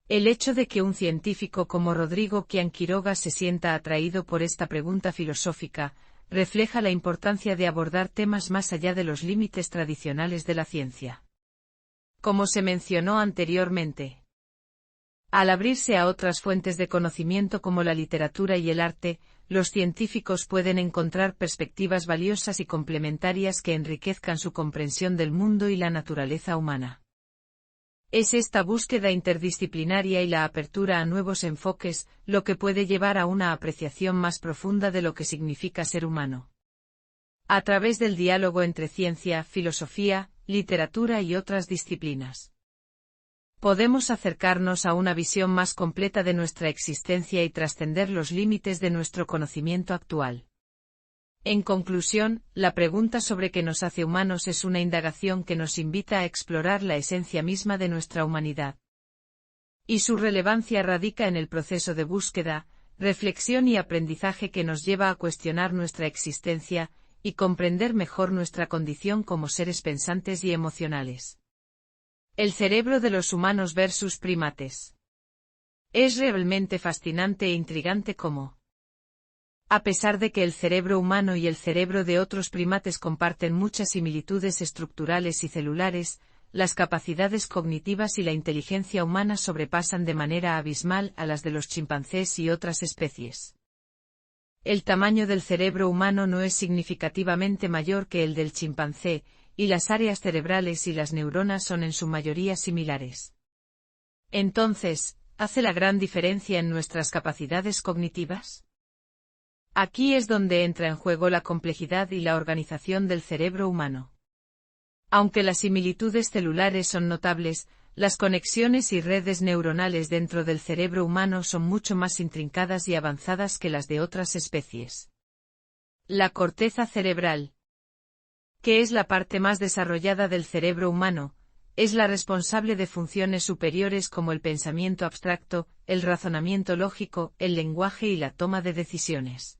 El hecho de que un científico como Rodrigo Quian Quiroga se sienta atraído por esta pregunta filosófica, refleja la importancia de abordar temas más allá de los límites tradicionales de la ciencia. Como se mencionó anteriormente, al abrirse a otras fuentes de conocimiento como la literatura y el arte, los científicos pueden encontrar perspectivas valiosas y complementarias que enriquezcan su comprensión del mundo y la naturaleza humana. Es esta búsqueda interdisciplinaria y la apertura a nuevos enfoques lo que puede llevar a una apreciación más profunda de lo que significa ser humano. A través del diálogo entre ciencia, filosofía, literatura y otras disciplinas, podemos acercarnos a una visión más completa de nuestra existencia y trascender los límites de nuestro conocimiento actual. En conclusión, la pregunta sobre qué nos hace humanos es una indagación que nos invita a explorar la esencia misma de nuestra humanidad. Y su relevancia radica en el proceso de búsqueda, reflexión y aprendizaje que nos lleva a cuestionar nuestra existencia y comprender mejor nuestra condición como seres pensantes y emocionales. El cerebro de los humanos versus primates. Es realmente fascinante e intrigante cómo, a pesar de que el cerebro humano y el cerebro de otros primates comparten muchas similitudes estructurales y celulares, las capacidades cognitivas y la inteligencia humana sobrepasan de manera abismal a las de los chimpancés y otras especies. El tamaño del cerebro humano no es significativamente mayor que el del chimpancé, y las áreas cerebrales y las neuronas son en su mayoría similares. Entonces, ¿hace la gran diferencia en nuestras capacidades cognitivas? Aquí es donde entra en juego la complejidad y la organización del cerebro humano. Aunque las similitudes celulares son notables, las conexiones y redes neuronales dentro del cerebro humano son mucho más intrincadas y avanzadas que las de otras especies. La corteza cerebral, que es la parte más desarrollada del cerebro humano, es la responsable de funciones superiores como el pensamiento abstracto, el razonamiento lógico, el lenguaje y la toma de decisiones.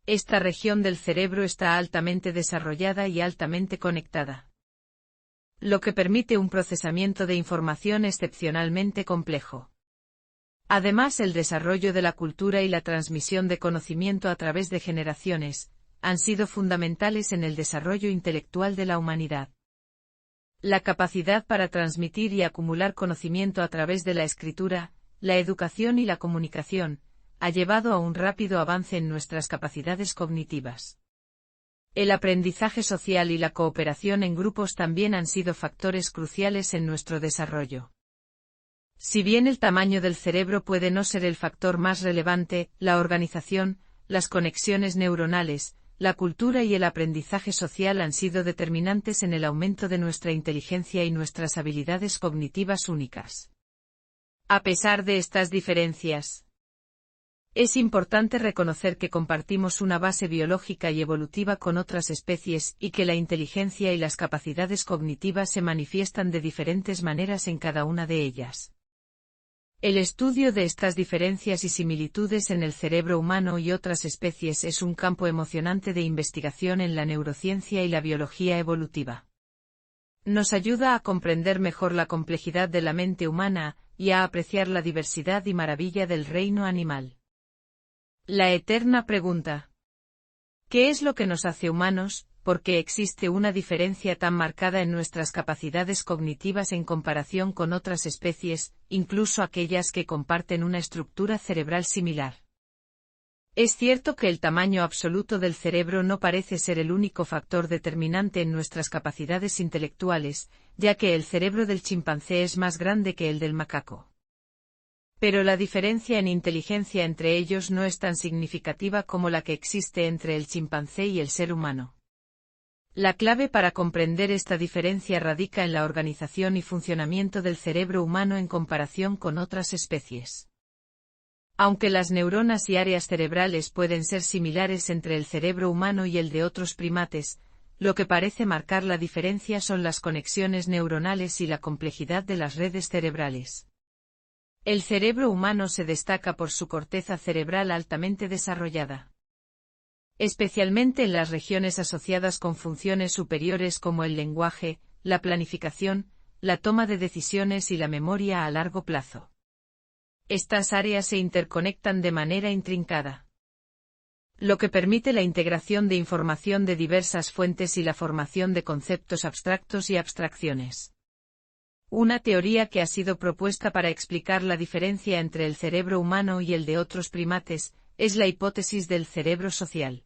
Esta región del cerebro está altamente desarrollada y altamente conectada, lo que permite un procesamiento de información excepcionalmente complejo. Además, el desarrollo de la cultura y la transmisión de conocimiento a través de generaciones han sido fundamentales en el desarrollo intelectual de la humanidad. La capacidad para transmitir y acumular conocimiento a través de la escritura, la educación y la comunicación, ha llevado a un rápido avance en nuestras capacidades cognitivas. El aprendizaje social y la cooperación en grupos también han sido factores cruciales en nuestro desarrollo. Si bien el tamaño del cerebro puede no ser el factor más relevante, la organización, las conexiones neuronales, la cultura y el aprendizaje social han sido determinantes en el aumento de nuestra inteligencia y nuestras habilidades cognitivas únicas. A pesar de estas diferencias, es importante reconocer que compartimos una base biológica y evolutiva con otras especies y que la inteligencia y las capacidades cognitivas se manifiestan de diferentes maneras en cada una de ellas. El estudio de estas diferencias y similitudes en el cerebro humano y otras especies es un campo emocionante de investigación en la neurociencia y la biología evolutiva. Nos ayuda a comprender mejor la complejidad de la mente humana y a apreciar la diversidad y maravilla del reino animal. La eterna pregunta: ¿qué es lo que nos hace humanos? ¿Por qué existe una diferencia tan marcada en nuestras capacidades cognitivas en comparación con otras especies, incluso aquellas que comparten una estructura cerebral similar? Es cierto que el tamaño absoluto del cerebro no parece ser el único factor determinante en nuestras capacidades intelectuales, ya que el cerebro del chimpancé es más grande que el del macaco. Pero la diferencia en inteligencia entre ellos no es tan significativa como la que existe entre el chimpancé y el ser humano. La clave para comprender esta diferencia radica en la organización y funcionamiento del cerebro humano en comparación con otras especies. Aunque las neuronas y áreas cerebrales pueden ser similares entre el cerebro humano y el de otros primates, lo que parece marcar la diferencia son las conexiones neuronales y la complejidad de las redes cerebrales. El cerebro humano se destaca por su corteza cerebral altamente desarrollada, especialmente en las regiones asociadas con funciones superiores como el lenguaje, la planificación, la toma de decisiones y la memoria a largo plazo. Estas áreas se interconectan de manera intrincada, lo que permite la integración de información de diversas fuentes y la formación de conceptos abstractos y abstracciones. Una teoría que ha sido propuesta para explicar la diferencia entre el cerebro humano y el de otros primates, es la hipótesis del cerebro social.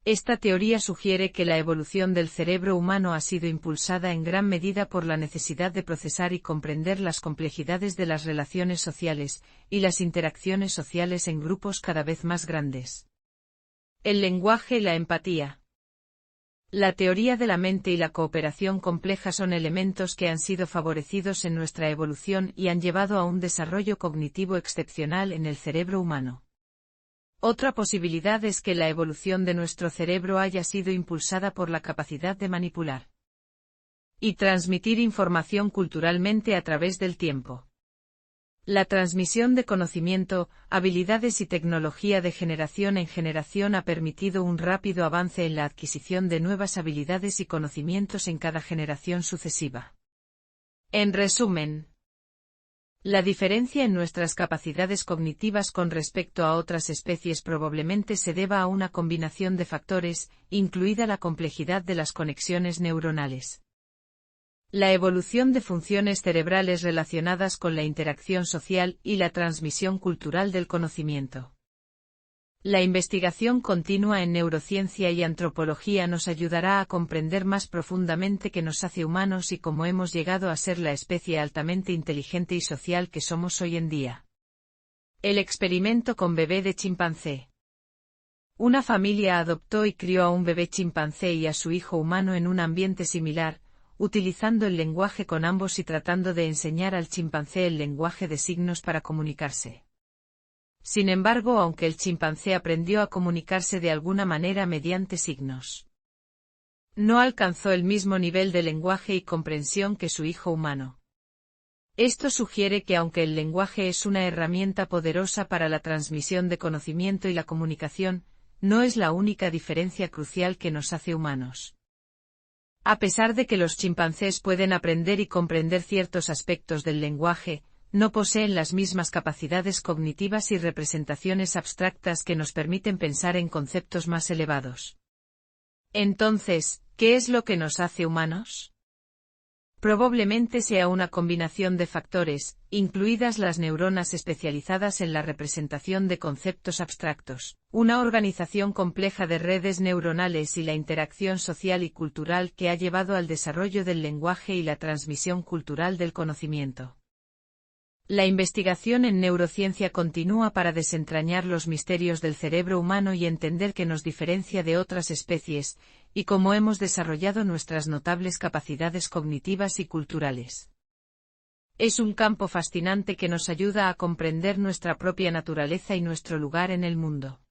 Esta teoría sugiere que la evolución del cerebro humano ha sido impulsada en gran medida por la necesidad de procesar y comprender las complejidades de las relaciones sociales, y las interacciones sociales en grupos cada vez más grandes. El lenguaje y la empatía. La teoría de la mente y la cooperación compleja son elementos que han sido favorecidos en nuestra evolución y han llevado a un desarrollo cognitivo excepcional en el cerebro humano. Otra posibilidad es que la evolución de nuestro cerebro haya sido impulsada por la capacidad de manipular y transmitir información culturalmente a través del tiempo. La transmisión de conocimiento, habilidades y tecnología de generación en generación ha permitido un rápido avance en la adquisición de nuevas habilidades y conocimientos en cada generación sucesiva. En resumen, la diferencia en nuestras capacidades cognitivas con respecto a otras especies probablemente se deba a una combinación de factores, incluida la complejidad de las conexiones neuronales. La evolución de funciones cerebrales relacionadas con la interacción social y la transmisión cultural del conocimiento. La investigación continua en neurociencia y antropología nos ayudará a comprender más profundamente qué nos hace humanos y cómo hemos llegado a ser la especie altamente inteligente y social que somos hoy en día. El experimento con bebé de chimpancé. Una familia adoptó y crió a un bebé chimpancé y a su hijo humano en un ambiente similar, utilizando el lenguaje con ambos y tratando de enseñar al chimpancé el lenguaje de signos para comunicarse. Sin embargo, aunque el chimpancé aprendió a comunicarse de alguna manera mediante signos, no alcanzó el mismo nivel de lenguaje y comprensión que su hijo humano. Esto sugiere que aunque el lenguaje es una herramienta poderosa para la transmisión de conocimiento y la comunicación, no es la única diferencia crucial que nos hace humanos. A pesar de que los chimpancés pueden aprender y comprender ciertos aspectos del lenguaje, no poseen las mismas capacidades cognitivas y representaciones abstractas que nos permiten pensar en conceptos más elevados. Entonces, ¿qué es lo que nos hace humanos? Probablemente sea una combinación de factores, incluidas las neuronas especializadas en la representación de conceptos abstractos, una organización compleja de redes neuronales y la interacción social y cultural que ha llevado al desarrollo del lenguaje y la transmisión cultural del conocimiento. La investigación en neurociencia continúa para desentrañar los misterios del cerebro humano y entender qué nos diferencia de otras especies, y cómo hemos desarrollado nuestras notables capacidades cognitivas y culturales. Es un campo fascinante que nos ayuda a comprender nuestra propia naturaleza y nuestro lugar en el mundo.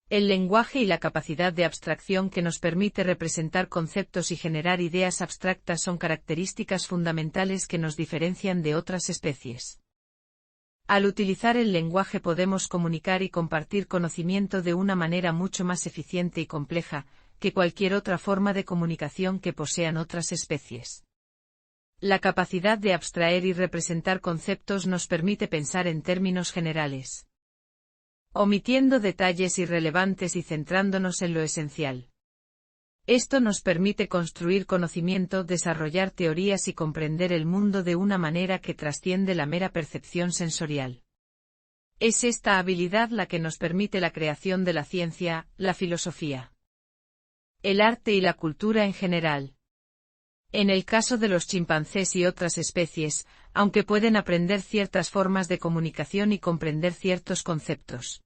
El lenguaje y la capacidad de abstracción que nos permite representar conceptos y generar ideas abstractas son características fundamentales que nos diferencian de otras especies. Al utilizar el lenguaje podemos comunicar y compartir conocimiento de una manera mucho más eficiente y compleja que cualquier otra forma de comunicación que posean otras especies. La capacidad de abstraer y representar conceptos nos permite pensar en términos generales, omitiendo detalles irrelevantes y centrándonos en lo esencial. Esto nos permite construir conocimiento, desarrollar teorías y comprender el mundo de una manera que trasciende la mera percepción sensorial. Es esta habilidad la que nos permite la creación de la ciencia, la filosofía, el arte y la cultura en general. En el caso de los chimpancés y otras especies, aunque pueden aprender ciertas formas de comunicación y comprender ciertos conceptos,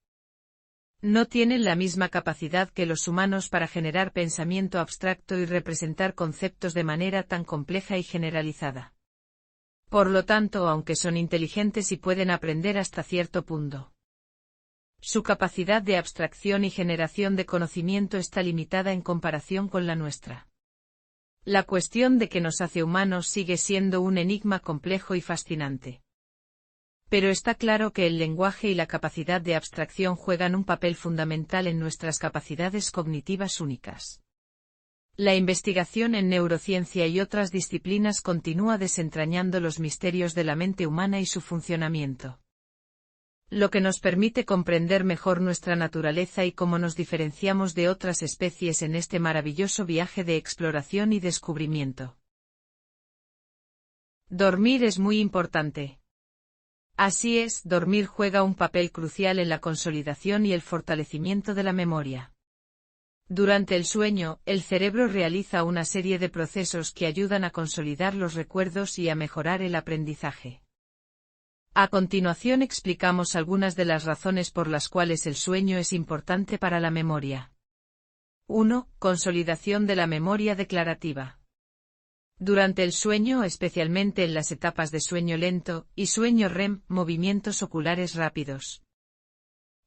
no tienen la misma capacidad que los humanos para generar pensamiento abstracto y representar conceptos de manera tan compleja y generalizada. Por lo tanto, aunque son inteligentes y pueden aprender hasta cierto punto, su capacidad de abstracción y generación de conocimiento está limitada en comparación con la nuestra. La cuestión de qué nos hace humanos sigue siendo un enigma complejo y fascinante. Pero está claro que el lenguaje y la capacidad de abstracción juegan un papel fundamental en nuestras capacidades cognitivas únicas. La investigación en neurociencia y otras disciplinas continúa desentrañando los misterios de la mente humana y su funcionamiento. lo que nos permite comprender mejor nuestra naturaleza y cómo nos diferenciamos de otras especies en este maravilloso viaje de exploración y descubrimiento. Dormir es muy importante. Así es, dormir juega un papel crucial en la consolidación y el fortalecimiento de la memoria. Durante el sueño, el cerebro realiza una serie de procesos que ayudan a consolidar los recuerdos y a mejorar el aprendizaje. A continuación explicamos algunas de las razones por las cuales el sueño es importante para la memoria. 1. Consolidación de la memoria declarativa. Durante el sueño, especialmente en las etapas de sueño lento y sueño REM, movimientos oculares rápidos.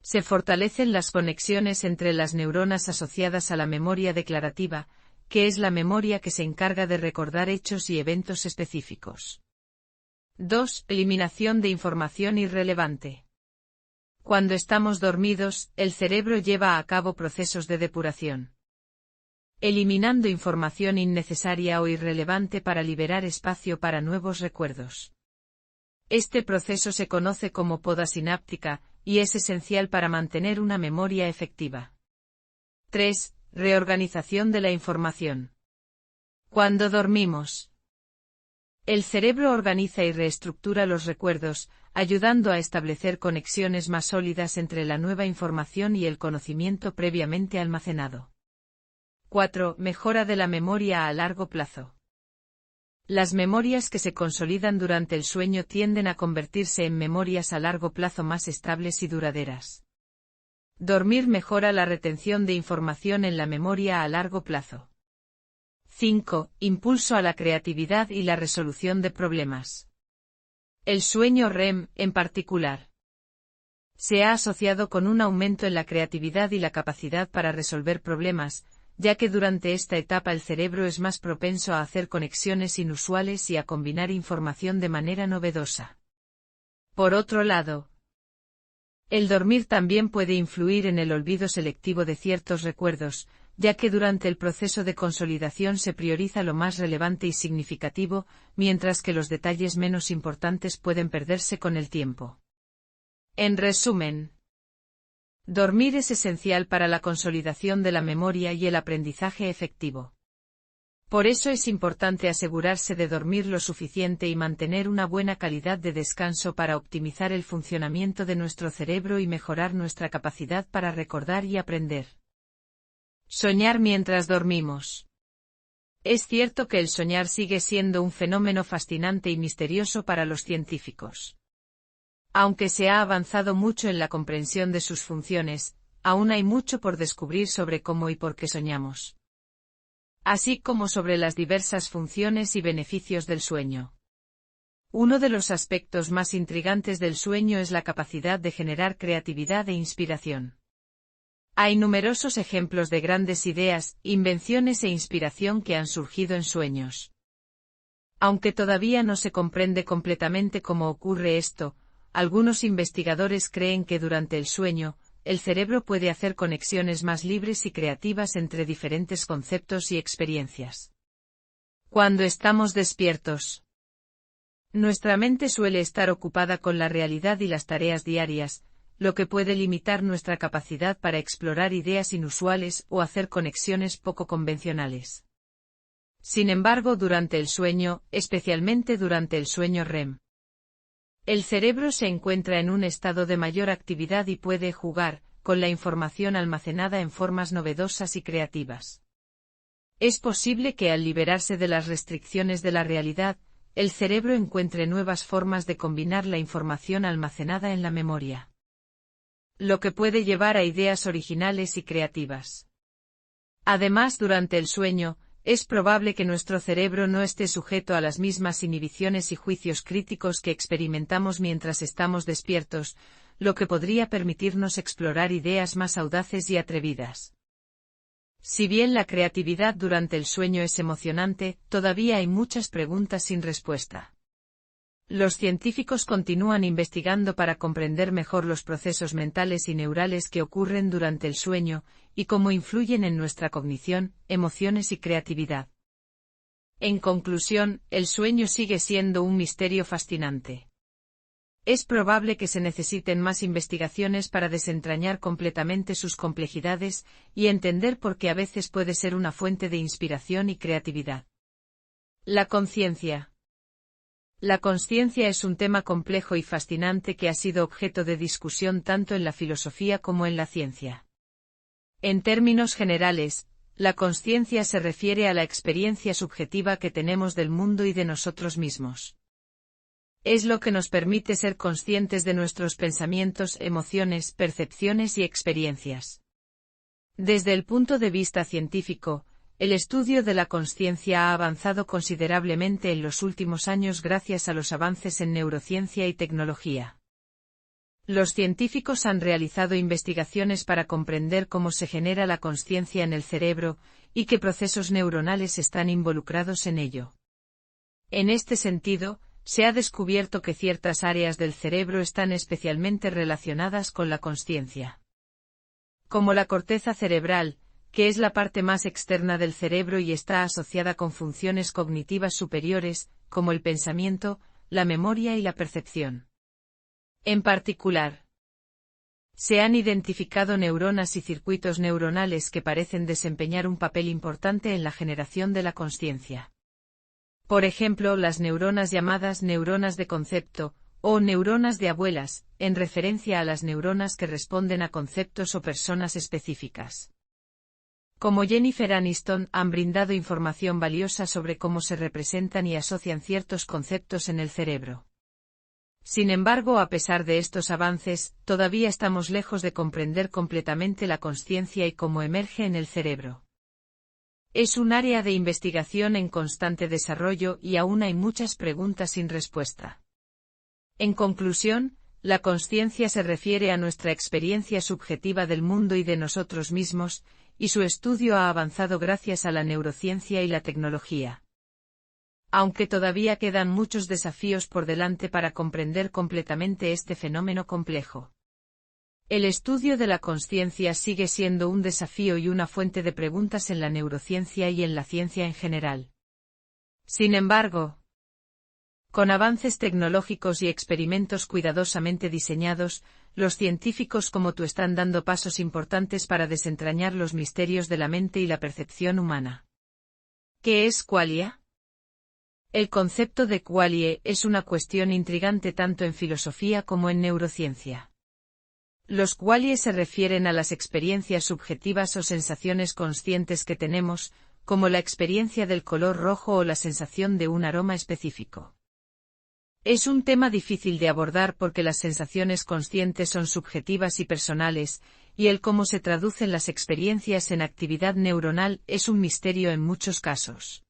Se fortalecen las conexiones entre las neuronas asociadas a la memoria declarativa, que es la memoria que se encarga de recordar hechos y eventos específicos. 2. Eliminación de información irrelevante. Cuando estamos dormidos, el cerebro lleva a cabo procesos de depuración, eliminando información innecesaria o irrelevante para liberar espacio para nuevos recuerdos. Este proceso se conoce como poda sináptica, y es esencial para mantener una memoria efectiva. 3. Reorganización de la información. Cuando dormimos, el cerebro organiza y reestructura los recuerdos, ayudando a establecer conexiones más sólidas entre la nueva información y el conocimiento previamente almacenado. 4. Mejora de la memoria a largo plazo. Las memorias que se consolidan durante el sueño tienden a convertirse en memorias a largo plazo más estables y duraderas. Dormir mejora la retención de información en la memoria a largo plazo. 5. Impulso a la creatividad y la resolución de problemas. El sueño REM, en particular, se ha asociado con un aumento en la creatividad y la capacidad para resolver problemas, ya que durante esta etapa el cerebro es más propenso a hacer conexiones inusuales y a combinar información de manera novedosa. Por otro lado, el dormir también puede influir en el olvido selectivo de ciertos recuerdos, ya que durante el proceso de consolidación se prioriza lo más relevante y significativo, mientras que los detalles menos importantes pueden perderse con el tiempo. En resumen, dormir es esencial para la consolidación de la memoria y el aprendizaje efectivo. Por eso es importante asegurarse de dormir lo suficiente y mantener una buena calidad de descanso para optimizar el funcionamiento de nuestro cerebro y mejorar nuestra capacidad para recordar y aprender. Soñar mientras dormimos. Es cierto que el soñar sigue siendo un fenómeno fascinante y misterioso para los científicos. Aunque se ha avanzado mucho en la comprensión de sus funciones, aún hay mucho por descubrir sobre cómo y por qué soñamos, así como sobre las diversas funciones y beneficios del sueño. Uno de los aspectos más intrigantes del sueño es la capacidad de generar creatividad e inspiración. Hay numerosos ejemplos de grandes ideas, invenciones e inspiración que han surgido en sueños. Aunque todavía no se comprende completamente cómo ocurre esto, algunos investigadores creen que durante el sueño, el cerebro puede hacer conexiones más libres y creativas entre diferentes conceptos y experiencias. Cuando estamos despiertos, nuestra mente suele estar ocupada con la realidad y las tareas diarias, lo que puede limitar nuestra capacidad para explorar ideas inusuales o hacer conexiones poco convencionales. Sin embargo, durante el sueño, especialmente durante el sueño REM, el cerebro se encuentra en un estado de mayor actividad y puede jugar con la información almacenada en formas novedosas y creativas. Es posible que al liberarse de las restricciones de la realidad, el cerebro encuentre nuevas formas de combinar la información almacenada en la memoria, lo que puede llevar a ideas originales y creativas. Además, durante el sueño, es probable que nuestro cerebro no esté sujeto a las mismas inhibiciones y juicios críticos que experimentamos mientras estamos despiertos, lo que podría permitirnos explorar ideas más audaces y atrevidas. Si bien la creatividad durante el sueño es emocionante, todavía hay muchas preguntas sin respuesta. Los científicos continúan investigando para comprender mejor los procesos mentales y neurales que ocurren durante el sueño, y cómo influyen en nuestra cognición, emociones y creatividad. En conclusión, el sueño sigue siendo un misterio fascinante. Es probable que se necesiten más investigaciones para desentrañar completamente sus complejidades y entender por qué a veces puede ser una fuente de inspiración y creatividad. La conciencia. La consciencia es un tema complejo y fascinante que ha sido objeto de discusión tanto en la filosofía como en la ciencia. En términos generales, la consciencia se refiere a la experiencia subjetiva que tenemos del mundo y de nosotros mismos. Es lo que nos permite ser conscientes de nuestros pensamientos, emociones, percepciones y experiencias. Desde el punto de vista científico, el estudio de la consciencia ha avanzado considerablemente en los últimos años gracias a los avances en neurociencia y tecnología. Los científicos han realizado investigaciones para comprender cómo se genera la consciencia en el cerebro y qué procesos neuronales están involucrados en ello. En este sentido, se ha descubierto que ciertas áreas del cerebro están especialmente relacionadas con la consciencia. Como la corteza cerebral, que es la parte más externa del cerebro y está asociada con funciones cognitivas superiores, como el pensamiento, la memoria y la percepción. En particular, se han identificado neuronas y circuitos neuronales que parecen desempeñar un papel importante en la generación de la consciencia. Por ejemplo, las neuronas llamadas neuronas de concepto, o neuronas de abuelas, en referencia a las neuronas que responden a conceptos o personas específicas. Como Jennifer Aniston, han brindado información valiosa sobre cómo se representan y asocian ciertos conceptos en el cerebro. Sin embargo, a pesar de estos avances, todavía estamos lejos de comprender completamente la consciencia y cómo emerge en el cerebro. Es un área de investigación en constante desarrollo y aún hay muchas preguntas sin respuesta. En conclusión, la consciencia se refiere a nuestra experiencia subjetiva del mundo y de nosotros mismos, y su estudio ha avanzado gracias a la neurociencia y la tecnología. Aunque todavía quedan muchos desafíos por delante para comprender completamente este fenómeno complejo. El estudio de la consciencia sigue siendo un desafío y una fuente de preguntas en la neurociencia y en la ciencia en general. Sin embargo, con avances tecnológicos y experimentos cuidadosamente diseñados, los científicos como tú están dando pasos importantes para desentrañar los misterios de la mente y la percepción humana. ¿Qué es qualia? El concepto de qualie es una cuestión intrigante tanto en filosofía como en neurociencia. Los qualie se refieren a las experiencias subjetivas o sensaciones conscientes que tenemos, como la experiencia del color rojo o la sensación de un aroma específico. Es un tema difícil de abordar porque las sensaciones conscientes son subjetivas y personales, y el cómo se traducen las experiencias en actividad neuronal es un misterio en muchos casos.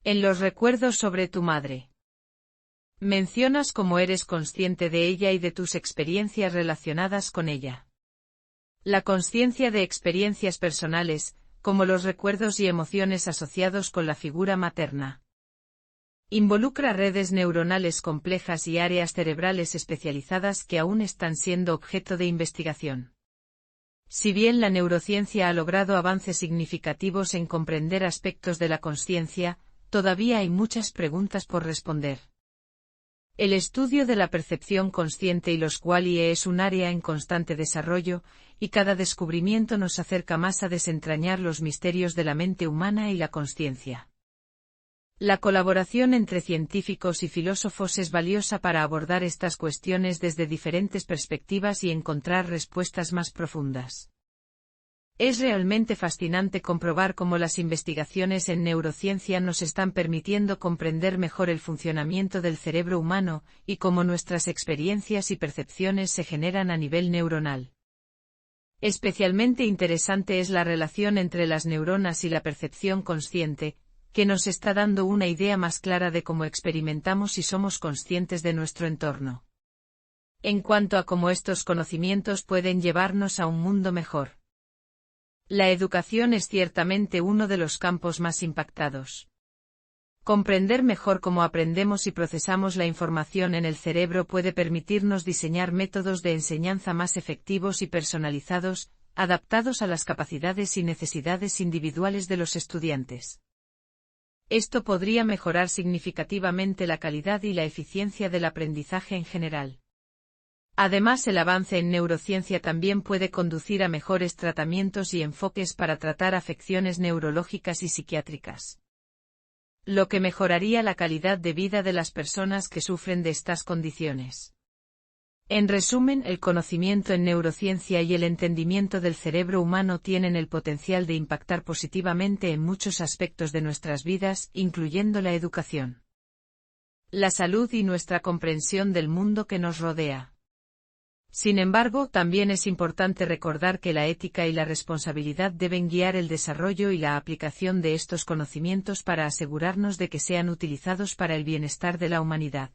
En los recuerdos sobre tu madre. Mencionas cómo eres consciente de ella y de tus experiencias relacionadas con ella. La consciencia de experiencias personales, como los recuerdos y emociones asociados con la figura materna. Involucra redes neuronales complejas y áreas cerebrales especializadas que aún están siendo objeto de investigación. Si bien la neurociencia ha logrado avances significativos en comprender aspectos de la consciencia, todavía hay muchas preguntas por responder. El estudio de la percepción consciente y los qualie es un área en constante desarrollo, y cada descubrimiento nos acerca más a desentrañar los misterios de la mente humana y la consciencia. La colaboración entre científicos y filósofos es valiosa para abordar estas cuestiones desde diferentes perspectivas y encontrar respuestas más profundas. Es realmente fascinante comprobar cómo las investigaciones en neurociencia nos están permitiendo comprender mejor el funcionamiento del cerebro humano y cómo nuestras experiencias y percepciones se generan a nivel neuronal. Especialmente interesante es la relación entre las neuronas y la percepción consciente, que nos está dando una idea más clara de cómo experimentamos y somos conscientes de nuestro entorno. En cuanto a cómo estos conocimientos pueden llevarnos a un mundo mejor. La educación es ciertamente uno de los campos más impactados. Comprender mejor cómo aprendemos y procesamos la información en el cerebro puede permitirnos diseñar métodos de enseñanza más efectivos y personalizados, adaptados a las capacidades y necesidades individuales de los estudiantes. Esto podría mejorar significativamente la calidad y la eficiencia del aprendizaje en general. Además, el avance en neurociencia también puede conducir a mejores tratamientos y enfoques para tratar afecciones neurológicas y psiquiátricas, lo que mejoraría la calidad de vida de las personas que sufren de estas condiciones. En resumen, el conocimiento en neurociencia y el entendimiento del cerebro humano tienen el potencial de impactar positivamente en muchos aspectos de nuestras vidas, incluyendo la educación, la salud y nuestra comprensión del mundo que nos rodea. Sin embargo, también es importante recordar que la ética y la responsabilidad deben guiar el desarrollo y la aplicación de estos conocimientos para asegurarnos de que sean utilizados para el bienestar de la humanidad.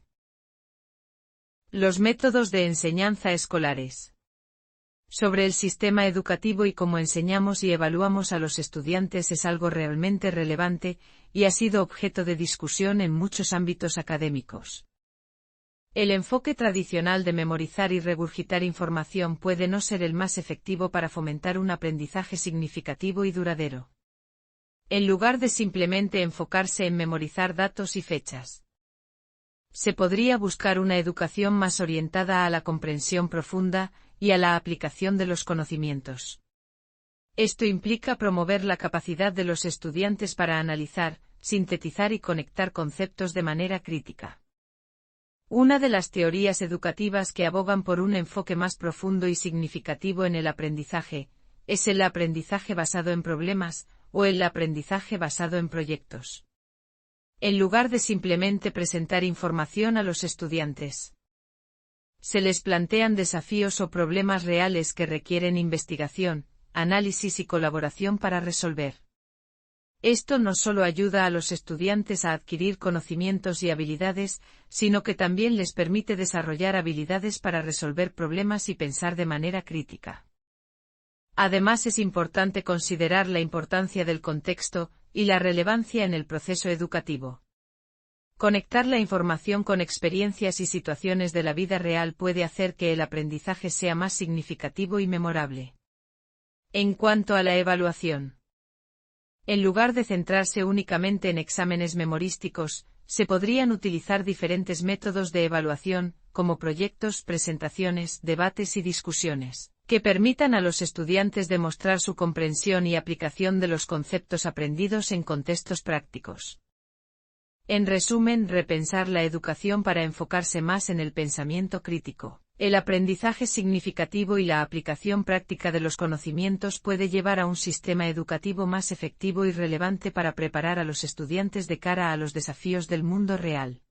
Los métodos de enseñanza escolares. Sobre el sistema educativo y cómo enseñamos y evaluamos a los estudiantes es algo realmente relevante, y ha sido objeto de discusión en muchos ámbitos académicos. El enfoque tradicional de memorizar y regurgitar información puede no ser el más efectivo para fomentar un aprendizaje significativo y duradero. En lugar de simplemente enfocarse en memorizar datos y fechas, se podría buscar una educación más orientada a la comprensión profunda y a la aplicación de los conocimientos. Esto implica promover la capacidad de los estudiantes para analizar, sintetizar y conectar conceptos de manera crítica. Una de las teorías educativas que abogan por un enfoque más profundo y significativo en el aprendizaje es el aprendizaje basado en problemas, o el aprendizaje basado en proyectos. En lugar de simplemente presentar información a los estudiantes, se les plantean desafíos o problemas reales que requieren investigación, análisis y colaboración para resolver. Esto no solo ayuda a los estudiantes a adquirir conocimientos y habilidades, sino que también les permite desarrollar habilidades para resolver problemas y pensar de manera crítica. Además, es importante considerar la importancia del contexto y la relevancia en el proceso educativo. Conectar la información con experiencias y situaciones de la vida real puede hacer que el aprendizaje sea más significativo y memorable. En cuanto a la evaluación, en lugar de centrarse únicamente en exámenes memorísticos, se podrían utilizar diferentes métodos de evaluación, como proyectos, presentaciones, debates y discusiones, que permitan a los estudiantes demostrar su comprensión y aplicación de los conceptos aprendidos en contextos prácticos. En resumen, repensar la educación para enfocarse más en el pensamiento crítico, el aprendizaje significativo y la aplicación práctica de los conocimientos puede llevar a un sistema educativo más efectivo y relevante para preparar a los estudiantes de cara a los desafíos del mundo real.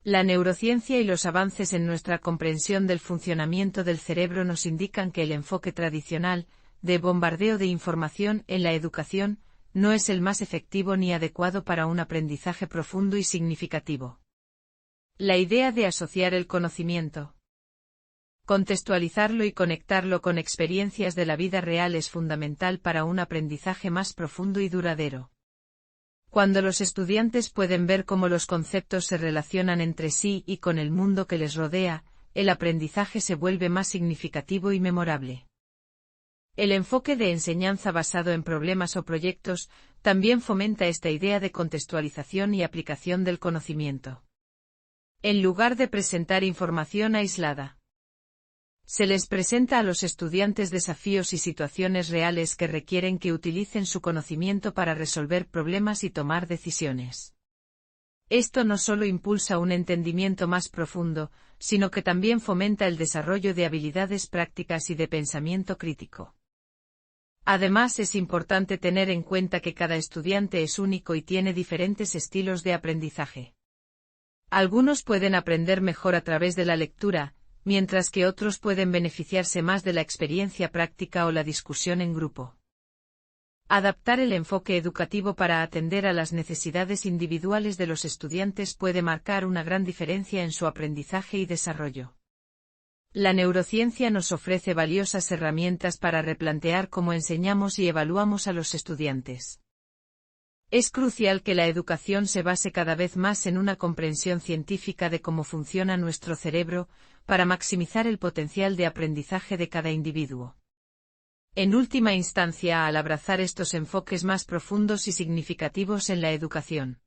La neurociencia y los avances en nuestra comprensión del funcionamiento del cerebro nos indican que el enfoque tradicional, de bombardeo de información en la educación, no es el más efectivo ni adecuado para un aprendizaje profundo y significativo. La idea de asociar el conocimiento, contextualizarlo y conectarlo con experiencias de la vida real es fundamental para un aprendizaje más profundo y duradero. Cuando los estudiantes pueden ver cómo los conceptos se relacionan entre sí y con el mundo que les rodea, el aprendizaje se vuelve más significativo y memorable. El enfoque de enseñanza basado en problemas o proyectos también fomenta esta idea de contextualización y aplicación del conocimiento. En lugar de presentar información aislada, se les presenta a los estudiantes desafíos y situaciones reales que requieren que utilicen su conocimiento para resolver problemas y tomar decisiones. Esto no solo impulsa un entendimiento más profundo, sino que también fomenta el desarrollo de habilidades prácticas y de pensamiento crítico. Además, es importante tener en cuenta que cada estudiante es único y tiene diferentes estilos de aprendizaje. Algunos pueden aprender mejor a través de la lectura, mientras que otros pueden beneficiarse más de la experiencia práctica o la discusión en grupo. Adaptar el enfoque educativo para atender a las necesidades individuales de los estudiantes puede marcar una gran diferencia en su aprendizaje y desarrollo. La neurociencia nos ofrece valiosas herramientas para replantear cómo enseñamos y evaluamos a los estudiantes. Es crucial que la educación se base cada vez más en una comprensión científica de cómo funciona nuestro cerebro, para maximizar el potencial de aprendizaje de cada individuo. En última instancia, al abrazar estos enfoques más profundos y significativos en la educación,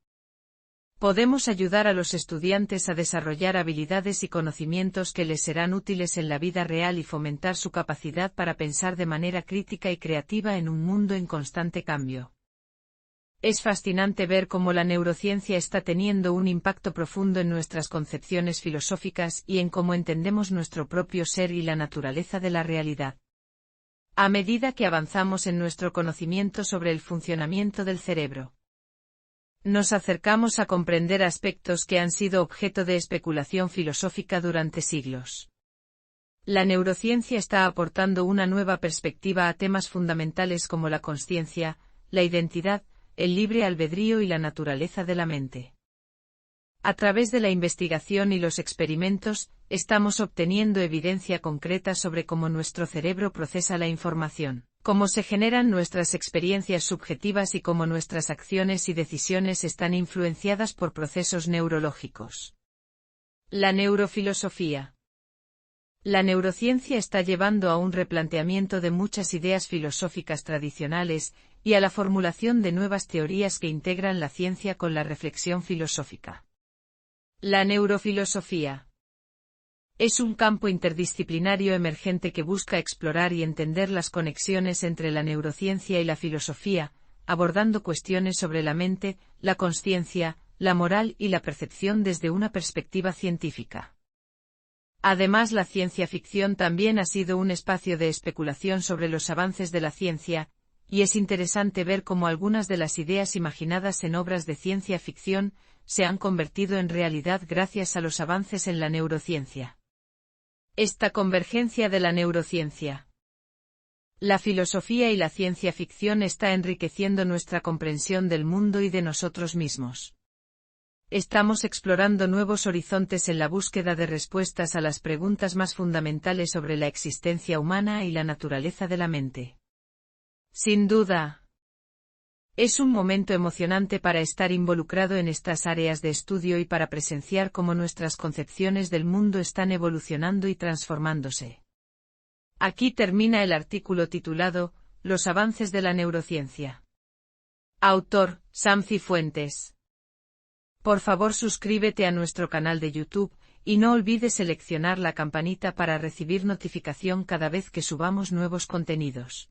podemos ayudar a los estudiantes a desarrollar habilidades y conocimientos que les serán útiles en la vida real y fomentar su capacidad para pensar de manera crítica y creativa en un mundo en constante cambio. Es fascinante ver cómo la neurociencia está teniendo un impacto profundo en nuestras concepciones filosóficas y en cómo entendemos nuestro propio ser y la naturaleza de la realidad. A medida que avanzamos en nuestro conocimiento sobre el funcionamiento del cerebro, nos acercamos a comprender aspectos que han sido objeto de especulación filosófica durante siglos. La neurociencia está aportando una nueva perspectiva a temas fundamentales como la consciencia, la identidad, el libre albedrío y la naturaleza de la mente. A través de la investigación y los experimentos, estamos obteniendo evidencia concreta sobre cómo nuestro cerebro procesa la información, cómo se generan nuestras experiencias subjetivas y cómo nuestras acciones y decisiones están influenciadas por procesos neurológicos. La neurofilosofía. La neurociencia está llevando a un replanteamiento de muchas ideas filosóficas tradicionales y a la formulación de nuevas teorías que integran la ciencia con la reflexión filosófica. La neurofilosofía es un campo interdisciplinario emergente que busca explorar y entender las conexiones entre la neurociencia y la filosofía, abordando cuestiones sobre la mente, la consciencia, la moral y la percepción desde una perspectiva científica. Además, la ciencia ficción también ha sido un espacio de especulación sobre los avances de la ciencia, y es interesante ver cómo algunas de las ideas imaginadas en obras de ciencia ficción se han convertido en realidad gracias a los avances en la neurociencia. Esta convergencia de la neurociencia, la filosofía y la ciencia ficción está enriqueciendo nuestra comprensión del mundo y de nosotros mismos. Estamos explorando nuevos horizontes en la búsqueda de respuestas a las preguntas más fundamentales sobre la existencia humana y la naturaleza de la mente. Sin duda, es un momento emocionante para estar involucrado en estas áreas de estudio y para presenciar cómo nuestras concepciones del mundo están evolucionando y transformándose. Aquí termina el artículo titulado Los avances de la neurociencia. Autor, Sam Cifuentes. Por favor, suscríbete a nuestro canal de YouTube y no olvides seleccionar la campanita para recibir notificación cada vez que subamos nuevos contenidos.